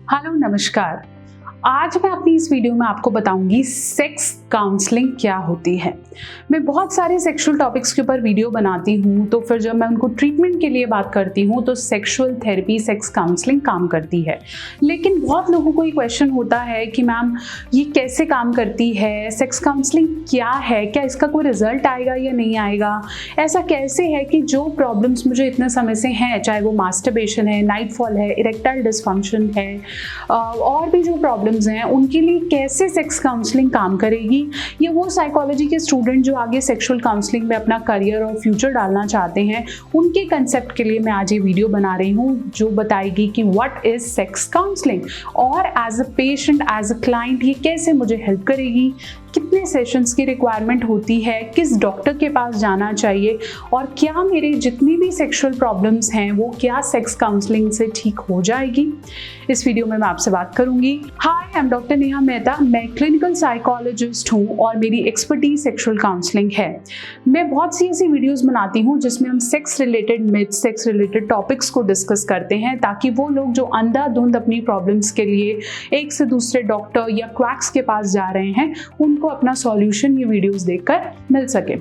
Hello नमस्कार। आज मैं अपनी इस वीडियो में आपको बताऊंगी सेक्स काउंसलिंग क्या होती है। मैं बहुत सारे सेक्सुअल टॉपिक्स के ऊपर वीडियो बनाती हूँ, तो फिर जब मैं उनको ट्रीटमेंट के लिए बात करती हूँ तो सेक्सुअल थेरेपी सेक्स काउंसलिंग काम करती है। लेकिन बहुत लोगों को ये क्वेश्चन होता है कि मैम ये कैसे काम करती है, सेक्स काउंसलिंग क्या है, क्या इसका कोई रिजल्ट आएगा या नहीं आएगा, ऐसा कैसे है कि जो प्रॉब्लम्स मुझे इतने समय से हैं, चाहे वो मास्टरबेशन है, नाइटफॉल है, इरेक्टाइल डिसफंक्शन है और भी जो प्रॉब्लम्स हैं, उनके लिए कैसे सेक्स काउंसलिंग काम करेगी। ये वो साइकोलॉजी के स्टूडेंट जो आगे सेक्सुअल काउंसलिंग में अपना करियर और फ्यूचर डालना चाहते हैं, उनके कंसेप्ट के लिए मैं आज ये वीडियो बना रही हूँ जो बताएगी कि व्हाट इज सेक्स काउंसलिंग और as a patient, as a client ये कैसे मुझे हेल्प करेगी, कितने सेशंस की रिक्वायरमेंट होती है, किस डॉक्टर के पास जाना चाहिए और क्या मेरे जितनी भी सेक्सुअल प्रॉब्लम्स हैं वो क्या सेक्स काउंसलिंग से ठीक हो जाएगी। इस वीडियो में मैं आपसे बात करूंगी। Hi, I am doctor Neha Mehta. मैं क्लिनिकल साइकोलॉजिस्ट हूँ और मेरी एक्सपर्टीज सेक्सुअल काउंसलिंग है। मैं बहुत सी ऐसी वीडियोस बनाती हूँ जिसमें हम sex related myths, sex related topics को डिस्कस करते हैं, ताकि वो लोग जो अंधाधुंध अपनी प्रॉब्लम्स के लिए एक से दूसरे डॉक्टर या क्वैक्स के पास जा रहे हैं, उनको अपना सॉल्यूशन ये वीडियोस देखकर मिल सके।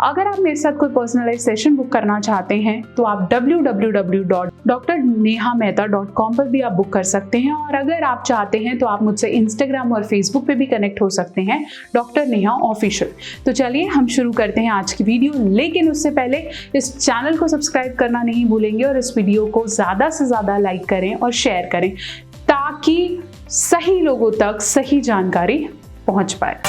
अगर आप मेरे साथ कोई पर्सनलाइज सेशन बुक करना चाहते हैं तो आप www.drnehamehta.com पर भी आप बुक कर सकते हैं, और अगर आप चाहते हैं तो आप मुझसे इंस्टाग्राम और फेसबुक पे भी कनेक्ट हो सकते हैं, डॉक्टर नेहा ऑफिशियल। तो चलिए हम शुरू करते हैं आज की वीडियो, लेकिन उससे पहले इस चैनल को सब्सक्राइब करना नहीं भूलेंगे और इस वीडियो को ज़्यादा से ज़्यादा लाइक करें और शेयर करें, ताकि सही लोगों तक सही जानकारी पहुंच पाए।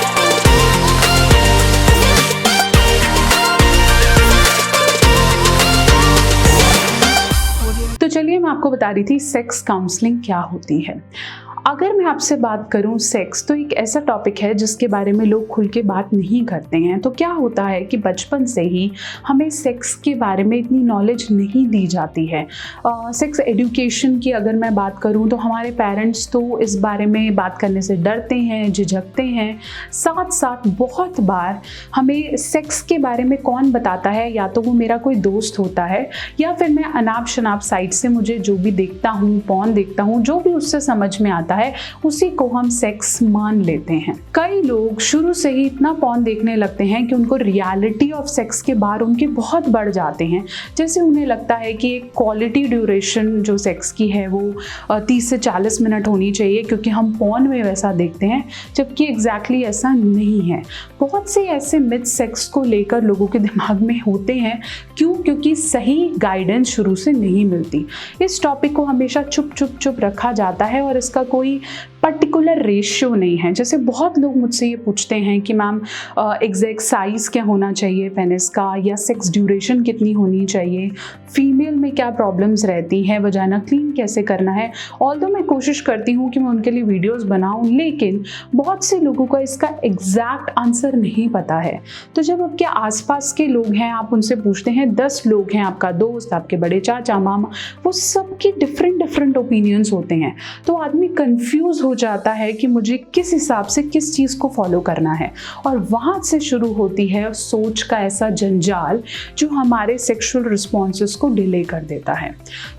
तो चलिए मैं आपको बता रही थी सेक्स काउंसलिंग क्या होती है। अगर मैं आपसे बात करूं सेक्स, तो एक ऐसा टॉपिक है जिसके बारे में लोग खुल के बात नहीं करते हैं। तो क्या होता है कि बचपन से ही हमें सेक्स के बारे में इतनी नॉलेज नहीं दी जाती है। सेक्स एजुकेशन की अगर मैं बात करूं तो हमारे पेरेंट्स तो इस बारे में बात करने से डरते हैं, झिझकते हैं। साथ साथ बहुत बार हमें सेक्स के बारे में कौन बताता है, या तो वो मेरा कोई दोस्त होता है या फिर मैं अनाप शनाप साइट से मुझे जो भी देखता हूँ, पॉर्न देखता हूँ, जो भी उससे समझ में आता है उसी को हम सेक्स मान लेते हैं। कई लोग शुरू से ही इतना पॉर्न देखने लगते हैं कि उनको रियलिटी ऑफ सेक्स के बार उनके बहुत बढ़ जाते हैं। जैसे उन्हें लगता है कि एक क्वालिटी ड्यूरेशन जो सेक्स की है वो 30 से 40 मिनट होनी चाहिए, क्योंकि हम पॉर्न में वैसा देखते हैं, जबकि एग्जैक्टली ऐसा नहीं है। बहुत से ऐसे मिथ सेक्स को लेकर लोगों के दिमाग में होते हैं। क्यों? क्योंकि सही गाइडेंस शुरू से नहीं मिलती। इस टॉपिक को हमेशा चुप रखा जाता है और इसका कोई पर्टिकुलर रेशियो नहीं है। जैसे बहुत लोग मुझसे ये पूछते हैं कि मैम एग्जैक्ट साइज क्या होना चाहिए पेनिस का, या सेक्स ड्यूरेशन कितनी होनी चाहिए, फीमेल में क्या प्रॉब्लम्स रहती हैं, वजाइना क्लीन कैसे करना है। ऑल्दो मैं कोशिश करती हूँ कि मैं उनके लिए वीडियोस बनाऊँ, लेकिन बहुत से लोगों को इसका एग्जैक्ट आंसर नहीं पता है। तो जब आपके आसपास के लोग हैं, आप उनसे पूछते हैं, 10 लोग हैं, आपका दोस्त, आपके बड़े चाचा, मामा, वो सबके डिफरेंट ओपिनियंस होते हैं। तो आदमी कंफ्यूज हो जाता है कि मुझे किस हिसाब से किस चीज़ को फॉलो करना है, और वहाँ से शुरू होती है सोच का ऐसा जंजाल जो हमारे सेक्सुअल रिस्पॉन्सेस को डिले कर देता है।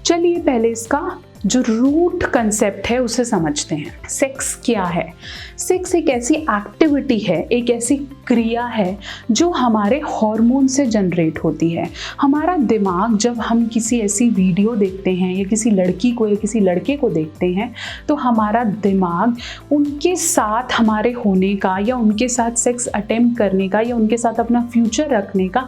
चलिए पहले इसका जो रूट कंसेप्ट है उसे समझते हैं। सेक्स क्या है? सेक्स एक ऐसी एक्टिविटी है, एक ऐसी क्रिया है जो हमारे हार्मोन से जनरेट होती है। हमारा दिमाग, जब हम किसी ऐसी वीडियो देखते हैं या किसी लड़की को या किसी लड़के को देखते हैं, तो हमारा दिमाग उनके साथ हमारे होने का, या उनके साथ सेक्स अटेम्प्ट करने का, या उनके साथ अपना फ्यूचर रखने का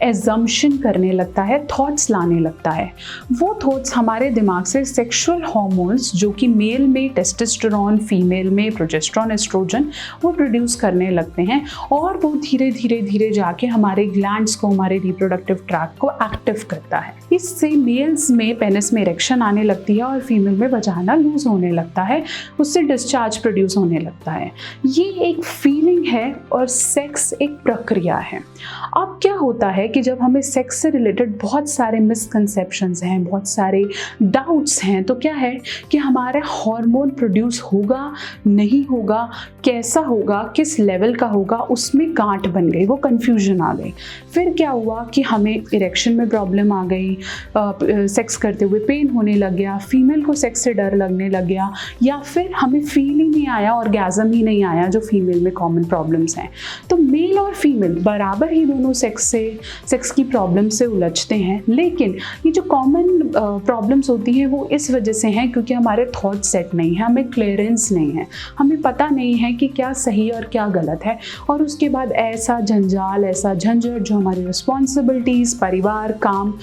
एजम्पशन करने लगता है, थॉट्स लाने लगता है। वो थॉट्स हमारे दिमाग से सेक्सुअल हार्मोन्स, जो कि मेल में टेस्टोस्टेरोन, फीमेल में प्रोजेस्टेरोन, एस्ट्रोजन, वो प्रोड्यूस करने लगते हैं, और वो धीरे धीरे जाके हमारे ग्लैंड्स को, हमारे रिप्रोडक्टिव ट्रैक्ट को एक्टिव करता है। इससे मेल्स में पेनिस में इरेक्शन आने लगती है और फीमेल में वजाइना लूज होने लगता है, उससे डिस्चार्ज प्रोड्यूस होने लगता है। ये एक फीलिंग है और सेक्स एक प्रक्रिया है। अब क्या होता है कि जब हमें सेक्स से रिलेटेड बहुत सारे मिसकंसेप्शंस हैं, बहुत सारे डाउट्स हैं, तो क्या है कि हमारा हार्मोन प्रोड्यूस होगा, नहीं होगा, कैसा होगा, किस लेवल का होगा, उसमें गांठ बन गई, वो कन्फ्यूजन आ गई। फिर क्या हुआ कि हमें इरेक्शन में प्रॉब्लम आ गई, सेक्स करते हुए पेन होने लग गया, फीमेल को सेक्स से डर लगने लग गया, या फिर हमें फील ही नहीं आया, ऑर्गेज़म ही नहीं आया, जो फीमेल में कॉमन प्रॉब्लम्स हैं। तो मेल और फीमेल बराबर ही दोनों सेक्स की प्रॉब्लम से उलझते हैं, लेकिन ये जो कॉमन प्रॉब्लम्स होती हैं वो इस वजह से हैं क्योंकि हमारे थॉट सेट नहीं है, हमें क्लियरेंस नहीं है, हमें पता नहीं है कि क्या सही और क्या गलत है, और उसके बाद ऐसा जंजाल, ऐसा झंझट जो हमारी रिस्पॉन्सिबिलिटीज़, परिवार, काम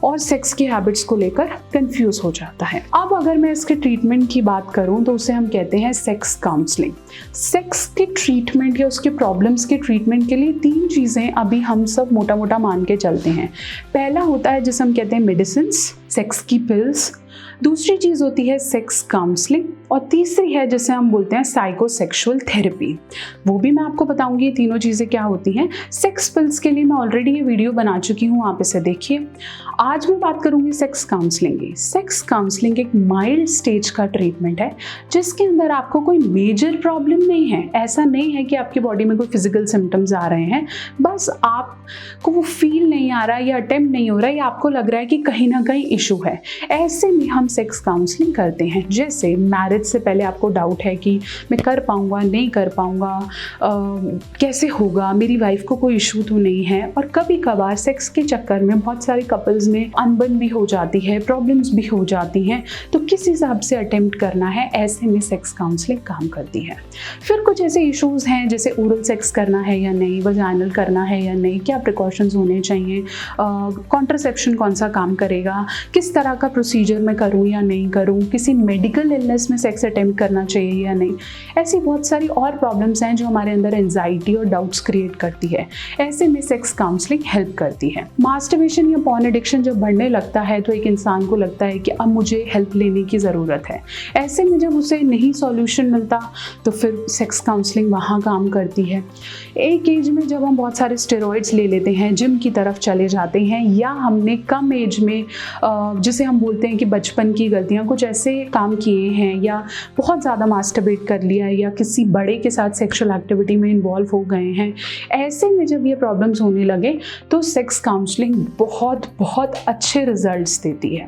और सेक्स की हैबिट्स को लेकर कंफ्यूज हो जाता है। अब अगर मैं इसके ट्रीटमेंट की बात करूं तो उसे हम कहते हैं सेक्स काउंसलिंग। सेक्स के ट्रीटमेंट या उसके प्रॉब्लम्स के ट्रीटमेंट के लिए 3 चीज़ें अभी हम सब मोटा मोटा मान के चलते हैं। पहला होता है जिसे हम कहते हैं मेडिसिन, सेक्स की पिल्स। दूसरी चीज़ होती है सेक्स काउंसलिंग, और तीसरी है जिसे हम बोलते हैं साइकोसेक्सुअल थेरेपी। वो भी मैं आपको बताऊंगी ये तीनों चीज़ें क्या होती हैं। सेक्स पिल्स के लिए मैं ऑलरेडी ये वीडियो बना चुकी हूँ, आप इसे देखिए। आज मैं बात करूंगी सेक्स काउंसलिंग की। सेक्स काउंसलिंग एक माइल्ड स्टेज का ट्रीटमेंट है जिसके अंदर आपको कोई मेजर प्रॉब्लम नहीं है। ऐसा नहीं है कि आपकी बॉडी में कोई फिजिकल सिम्टम्स आ रहे हैं, बस आपको वो फील नहीं आ रहा या अटेम्प्ट नहीं हो रहा या आपको लग रहा है कि कहीं ना कहीं इशू है। ऐसे में हम सेक्स काउंसलिंग करते हैं। जैसे मैरिज से पहले आपको डाउट है कि मैं कर पाऊंगा, नहीं कर पाऊंगा, कैसे होगा, मेरी वाइफ को कोई इशू तो नहीं है। और कभी कभार सेक्स के चक्कर में बहुत सारे कपल्स में अनबन भी हो जाती है, प्रॉब्लम्स भी हो जाती हैं, तो किस हिसाब से अटेम्प्ट करना है, ऐसे में सेक्स काउंसलिंग काम करती है। फिर कुछ ऐसे इश्यूज हैं जैसे ओरल सेक्स करना है या नहीं, वजाइनल करना है या नहीं, क्या प्रिकॉशंस होने चाहिए, कॉन्ट्रासेप्शन कौन सा काम करेगा, किस तरह का प्रोसीजर मैं करूँ या नहीं करूँ, किसी मेडिकल इलनेस में सेक्स अटेम्प्ट करना चाहिए या नहीं। ऐसी बहुत सारी और प्रॉब्लम्स हैं जो हमारे अंदर एंजाइटी और डाउट्स क्रिएट करती है। ऐसे में सेक्स काउंसलिंग हेल्प करती है। मास्टरबेशन या पॉर्न एडिक्शन जब बढ़ने लगता है तो एक इंसान को लगता है कि अब मुझे हेल्प लेने की ज़रूरत है। ऐसे में जब उसे नहीं सॉल्यूशन मिलता तो फिर सेक्स काउंसलिंग वहाँ काम करती है। एक एज में जब हम बहुत सारे स्टेरॉइड्स ले लेते हैं, जिम की तरफ चले जाते हैं, या हमने कम एज में जिसे हम बोलते हैं कि बचपन की गलतियाँ, कुछ ऐसे काम किए हैं या बहुत ज़्यादा मास्टरबेट कर लिया है या किसी बड़े के साथ सेक्सुअल एक्टिविटी में इन्वॉल्व हो गए हैं, ऐसे में जब ये प्रॉब्लम्स होने लगे तो सेक्स काउंसलिंग बहुत बहुत अच्छे रिजल्ट्स देती है।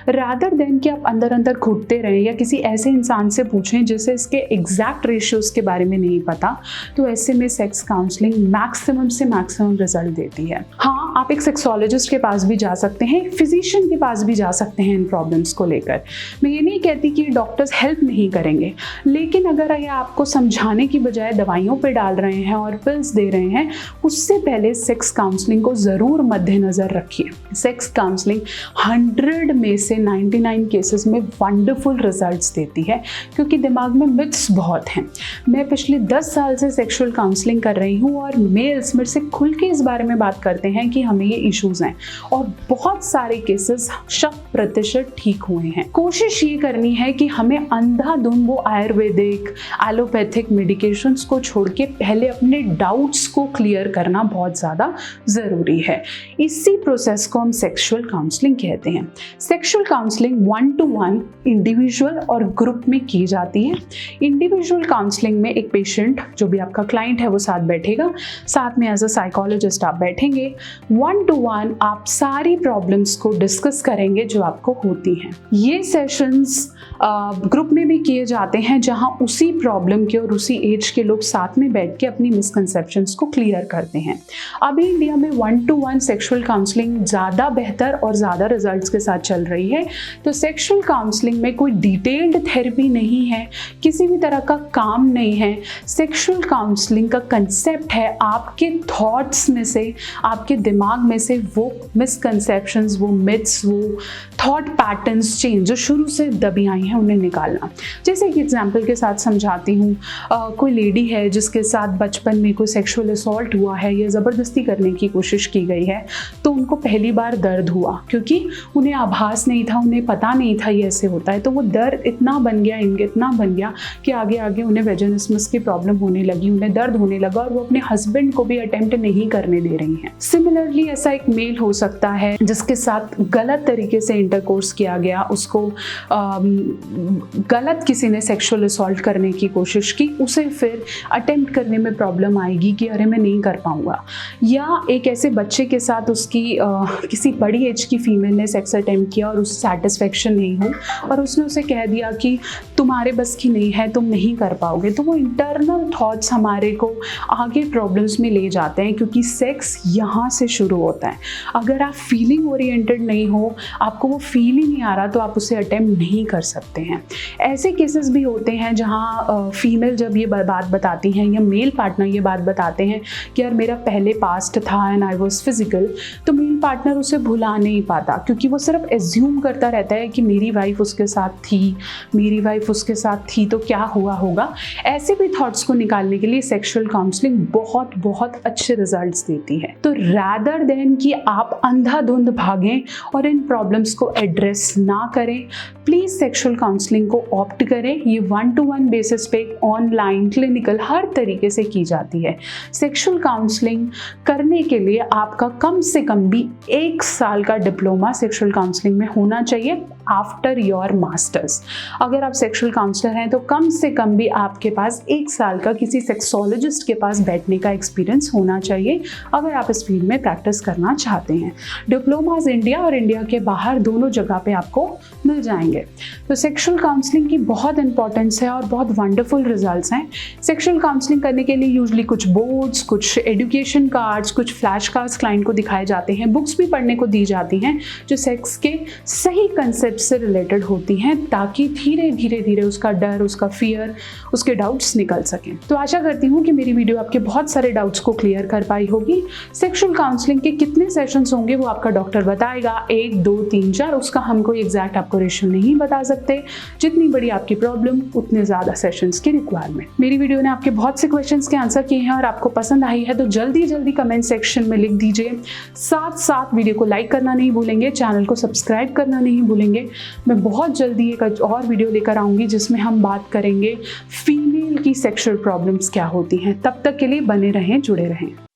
रादर देन कि आप अंदर अंदर घुटते रहें या किसी ऐसे इंसान से पूछें जिसे इसके एग्जैक्ट रेशियोज़ के बारे में नहीं पता, तो ऐसे में सेक्स काउंसलिंग मैक्सिमम से मैक्सिमम रिजल्ट देती है। हाँ, आप एक सेक्सोलॉजिस्ट के पास भी जा सकते हैं, फिजिशियन के पास भी जा सकते हैं इन प्रॉब्लम्स को लेकर। मैं ये नहीं कहती कि डॉक्टर्स हेल्प नहीं करेंगे, लेकिन अगर ये आपको समझाने की बजाय दवाइयों पे डाल रहे हैं और पिल्स दे रहे हैं, उससे पहले सेक्स काउंसलिंग को ज़रूर मद्देनज़र रखिए। सेक्स काउंसलिंग 100 में से 99 केसेस में वंडरफुल रिजल्ट्स देती है क्योंकि दिमाग में मिथ्स बहुत हैं। मैं पिछले 10 साल से सेक्सुअल काउंसलिंग कर रही हूँ और मेल्स मेरे से खुल के इस बारे में बात करते हैं कि हमें ये इश्यूज़ हैं, और बहुत सारे केसेस 100% ठीक हुए हैं। कोशिश ये करनी है कि हमें अंधाधुंध वो आयुर्वेदिक, एलोपैथिक मेडिकेशंस को छोड़ के पहले अपने डाउट्स को क्लियर करना बहुत ज़्यादा ज़रूरी है। इसी प्रोसेस को हम सेक्सुअल काउंसलिंग कहते हैं। सेक्सुअल काउंसलिंग 1-to-1 इंडिविजुअल और ग्रुप में की जाती है। इंडिविजुअल काउंसलिंग में एक पेशेंट, जो भी आपका क्लाइंट है, वो साथ बैठेगा, साथ में एज अ साइकोलॉजिस्ट आप बैठेंगे। 1-to-1 आप सारी प्रॉब्लम्स को डिस्कस करेंगे जो आपको होती हैं। ये सेशंस ग्रुप में भी किए जाते हैं जहां उसी प्रॉब्लम के और उसी एज के लोग साथ में बैठ के अपनी मिसकंसेप्शंस को क्लियर करते हैं। अभी इंडिया में 1-to-1 सेक्सुअल काउंसलिंग ज़्यादा बेहतर और ज़्यादा रिजल्ट्स के साथ चल रही है। तो सेक्सुअल काउंसलिंग में कोई डिटेल्ड थेरेपी नहीं है, किसी भी तरह का काम नहीं है। सेक्सुअल काउंसलिंग का कंसेप्ट है आपके थॉट्स में से, आपके दिमाग में से वो मिसकंसेप्शंस, वो मिथ्स, वो थॉट पैटर्न्स कंस्ट्रेंट जो शुरू से दबी आई हैं उन्हें निकालना। जैसे कि एग्जाम्पल के साथ समझाती हूँ, कोई लेडी है जिसके साथ बचपन में कोई सेक्सुअल असॉल्ट हुआ है या ज़बरदस्ती करने की कोशिश की गई है, तो उनको पहली बार दर्द हुआ क्योंकि उन्हें आभास नहीं था, उन्हें पता नहीं था ये ऐसे होता है। तो वो दर्द इतना बन गया, इतना बन गया कि आगे आगे उन्हें वेजिनिस्मस की प्रॉब्लम होने लगी, उन्हें दर्द होने लगा और वो अपने हस्बैंड को भी अटेम्प्ट नहीं करने दे रही हैं। सिमिलरली ऐसा एक मेल हो सकता है जिसके साथ गलत तरीके से इंटरकोर्स किया गया, उसको गलत किसी ने सेक्सुअल असॉल्ट करने की कोशिश की, उसे फिर अटेम्प्ट करने में प्रॉब्लम आएगी कि अरे मैं नहीं कर पाऊंगा। या एक ऐसे बच्चे के साथ उसकी किसी बड़ी एज की फीमेल ने सेक्स अटेम्प्ट किया और उससे सेटिस्फेक्शन नहीं हुई और उसने उसे कह दिया कि तुम्हारे बस की नहीं है, तुम नहीं कर पाओगे। तो वो इंटरनल थॉट्स हमारे को आगे प्रॉब्लम्स में ले जाते हैं क्योंकि सेक्स यहाँ से शुरू होता है। अगर आप फीलिंग ओरिएंटेड नहीं हो, आपको वो फील ही नहीं आ रहा, तो आप उसे अटेम्प्ट नहीं कर सकते हैं। ऐसे केसेस भी होते हैं जहाँ फीमेल जब ये बात बताती हैं या मेल पार्टनर ये बात बताते हैं कि यार मेरा पहले पास्ट था एंड आई वाज फिजिकल, तो मेल पार्टनर उसे भुला नहीं पाता क्योंकि वो सिर्फ एज्यूम करता रहता है कि मेरी वाइफ उसके साथ थी, मेरी वाइफ उसके साथ थी तो क्या हुआ होगा। ऐसे भी थॉट्स को निकालने के लिए सेक्सुअल काउंसलिंग बहुत बहुत अच्छे रिजल्ट्स देती है। तो रैदर देन कि आप अंधाधुंध भागें और इन प्रॉब्लम्स को एड्रेस ना करें, प्लीज सेक्सुअल काउंसलिंग को ऑप्ट करें। ये 1-to-1 बेसिस पे ऑनलाइन क्लिनिकल हर तरीके से की जाती है। सेक्सुअल काउंसलिंग करने के लिए आपका कम से कम भी 1 साल का डिप्लोमा सेक्सुअल काउंसलिंग में होना चाहिए आफ्टर योर मास्टर्स। अगर आप सेक्सुअल काउंसलर हैं तो कम से कम भी आपके पास 1 साल का किसी सेक्सोलॉजिस्ट के पास बैठने का एक्सपीरियंस होना चाहिए अगर आप इस फील्ड में प्रैक्टिस करना चाहते हैं। डिप्लोमाज इंडिया और इंडिया के बाहर दोनों जगह पे आपको मिल जाएंगे। तो सेक्सुअल काउंसलिंग की बहुत इंपॉर्टेंस है और बहुत वंडरफुल रिजल्ट्स हैं। सेक्सुअल काउंसलिंग करने के लिए यूजली कुछ बोर्ड्स, कुछ एजुकेशन कार्ड्स, कुछ फ्लैश कार्ड्स क्लाइंट को दिखाए जाते हैं, बुक्स भी पढ़ने को दी जाती हैं जो सेक्स के सही कंसेप्ट से रिलेटेड होती हैं ताकि धीरे धीरे उसका डर, उसका फियर, उसके डाउट्स निकल सकें। तो आशा करती हूँ कि मेरी वीडियो आपके बहुत सारे डाउट्स को क्लियर कर पाई होगी। सेक्सुअल काउंसलिंग के कितने सेशंस होंगे वो आपका डॉक्टर बताएगा, 1, 2, 3, 4, उसका हम कोई एग्जैक्ट आपको रेशियो नहीं बता सकते। जितनी बड़ी आपकी प्रॉब्लम उतने ज्यादा सेशंस की रिक्वायरमेंट। मेरी वीडियो ने आपके बहुत से क्वेश्चंस के आंसर किए हैं और आपको पसंद आई है तो जल्दी कमेंट सेक्शन में लिख दीजिए। साथ वीडियो को लाइक करना नहीं भूलेंगे, चैनल को सब्सक्राइब करना नहीं भूलेंगे। मैं बहुत जल्दी एक और वीडियो लेकर आऊंगी जिसमें हम बात करेंगे फीमेल की सेक्सुअल प्रॉब्लम्स क्या होती हैं। तब तक के लिए बने रहें, जुड़े रहें।